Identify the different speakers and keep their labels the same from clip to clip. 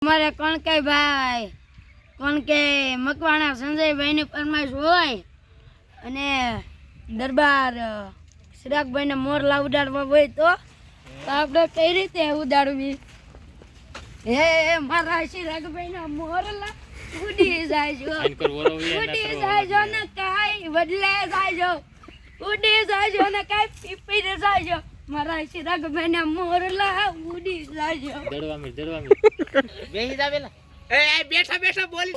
Speaker 1: हमारे कणकाई भाई कणके मकवाणा संजय भाई ની ફરમાઈશ હોય અને દરબાર શ્રીરાગભાઈ ને મોર લાવડાડવા હોય તો આપણે કઈ રીતે ઉડાડવી હે મારા શ્રીરાગભાઈ ના મોર લા ઉડી જાયજો ને કાઈ બદલે જાયજો ઉડી જાયજો ને કાઈ પીપી જાયજો મારા શ્રીરાગભાઈ ના મોર લા ઉડી જાયજો
Speaker 2: દડવા બેહી જાવેલા એ બેઠા બેઠા બોલ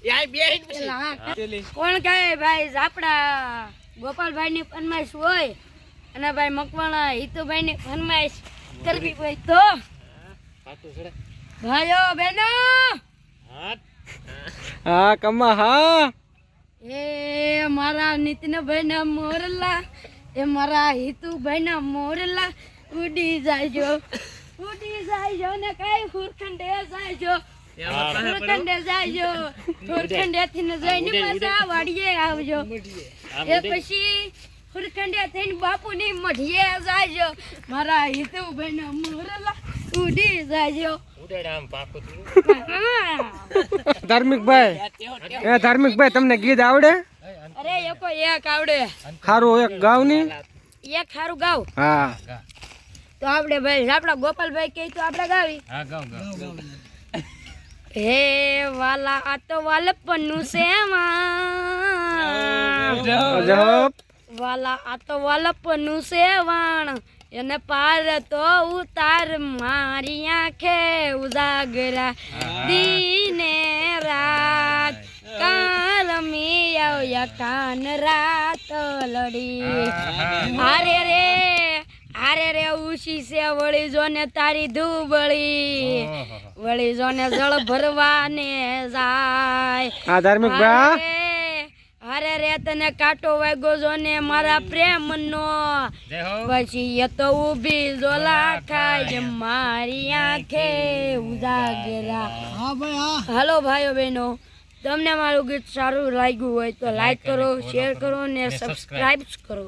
Speaker 2: યાય બેહી
Speaker 1: કોણ કહે ભાઈ આપડા ગોપાલભાઈ ની ફરમાઈશ હોય અને ભાઈ મકવાણા હિતુભાઈ ની ફરમાઈશ કરવી હોય તો ભાઈઓ બહેનો
Speaker 3: હા કમા હા
Speaker 1: એ મારા નીતિનભાઈ ના મોરલા એ મારા હિતુભાઈ ના મોરલા ઉડી જાયજો ને કઈ હુરખંડે જાયજો હુરખંડે જાયજો હુરખંડે થી ને જઈને પાછા વાડીએ આવજો એ પછી હુરખંડે થઈને બાપુ ની મઢીએ જાયજો મારા હિતુભાઈ ના મોરલા ઉડી જાયજો
Speaker 3: ધાર્મિક ભાઈ તમને ગીત આવડે?
Speaker 1: અરે એકો એક આવડે
Speaker 3: ખારું એક ગાવ ની
Speaker 1: એક ખારું ગાવ
Speaker 3: હા
Speaker 1: તો આપણે ભાઈ આપડા ગોપાલભાઈ કહે તો આપણે ગાવી
Speaker 2: હા ગાવ
Speaker 1: હે વાલા આ તો વાલપનું સેવાણ વાલા આ તો વાલપનું સેવાણ એને પાર તો ઉતાર મારી આંખે ઉજાગરા દીને રાત કારમી આવ્યા કાન રાત લડી હારે રે ઉશી સે વળી જો ને તારી ધૂબળી વળી જો ને જળ ભરવાને જાય
Speaker 3: હા ધાર્મિક ભાઈ
Speaker 1: હારે રે તને કાંટો વાગ્યો જો ને મારા પ્રેમ નો પછી એ તો ઊભી ઝોલા ખાય મારી આંખે ઉજાગરા હાલો ભાઈઓ બહેનો તમને મારું ગીત સારું લાગ્યું હોય તો લાઈક કરો શેર કરો ને સબસ્ક્રાઇબ કરો।